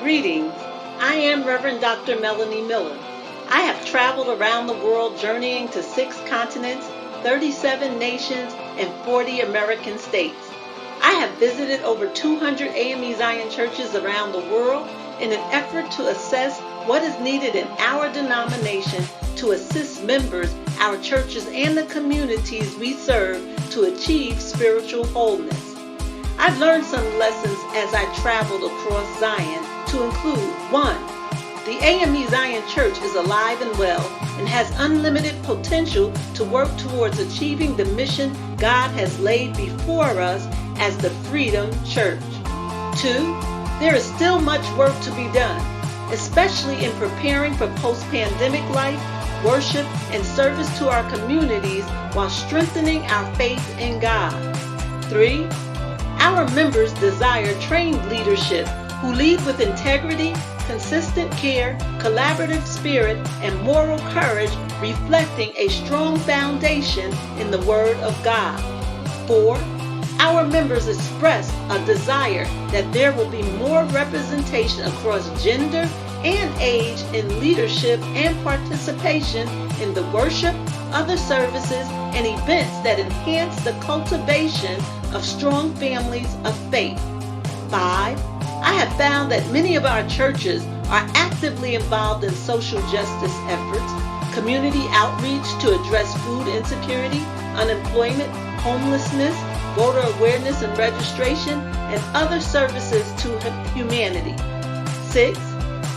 Greetings. I am Reverend Dr. Melanie Miller. I have traveled around the world journeying to 6 continents, 37 nations, and 40 American states. I have visited over 200 AME Zion churches around the world in an effort to assess what is needed in our denomination to assist members, our churches, and the communities we serve to achieve spiritual wholeness. I've learned some lessons as I traveled across Zion to include 1. The AME Zion Church is alive and well and has unlimited potential to work towards achieving the mission God has laid before us as the Freedom Church. 2. There is still much work to be done, especially in preparing for post-pandemic life, worship, and service to our communities while strengthening our faith in God. 3. Our members desire trained leadership who lead with integrity, consistent care, collaborative spirit, and moral courage, reflecting a strong foundation in the Word of God. 4. Our members express a desire that there will be more representation across gender and age in leadership and participation in the worship, other services, and events that enhance the cultivation of strong families of faith. 5. I have found that many of our churches are actively involved in social justice efforts, community outreach to address food insecurity, unemployment, homelessness, voter awareness and registration, and other services to humanity. 6.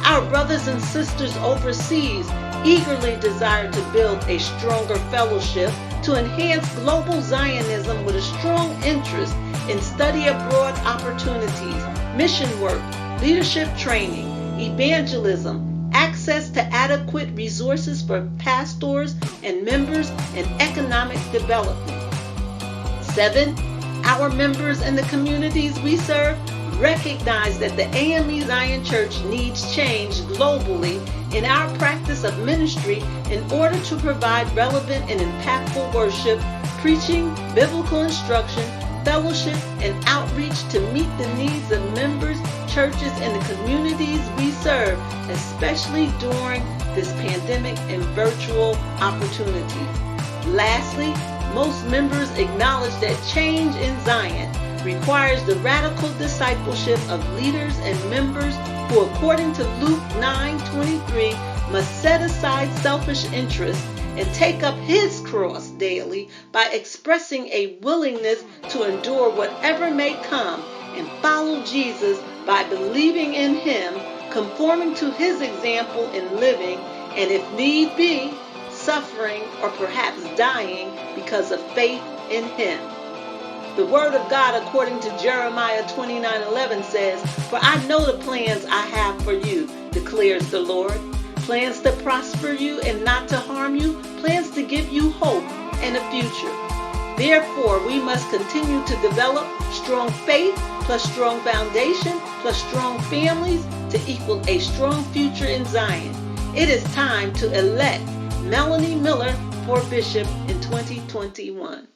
Our brothers and sisters overseas eagerly desire to build a stronger fellowship to enhance global Zionism with a strong interest in study abroad opportunities, mission work, leadership training, evangelism, access to adequate resources for pastors and members, and economic development. 7. Our members and the communities we serve recognize that the AME Zion Church needs change globally in our practice of ministry in order to provide relevant and impactful worship, preaching, biblical instruction, fellowship, and outreach to meet the needs of members, churches, and the communities we serve, especially during this pandemic and virtual opportunities. Lastly, most members acknowledge that change in Zion requires the radical discipleship of leaders and members who, according to Luke 9:23, must set aside selfish interests and take up his cross daily by expressing a willingness to endure whatever may come and follow Jesus by believing in him, conforming to his example in living, and if need be, suffering or perhaps dying because of faith in him. The Word of God, according to Jeremiah 29:11, says, "For I know the plans I have for you, declares the Lord. Plans to prosper you and not to harm you, plans to give you hope and a future." Therefore, we must continue to develop strong faith plus strong foundation plus strong families to equal a strong future in Zion. It is time to elect Melanie Miller for Bishop in 2021.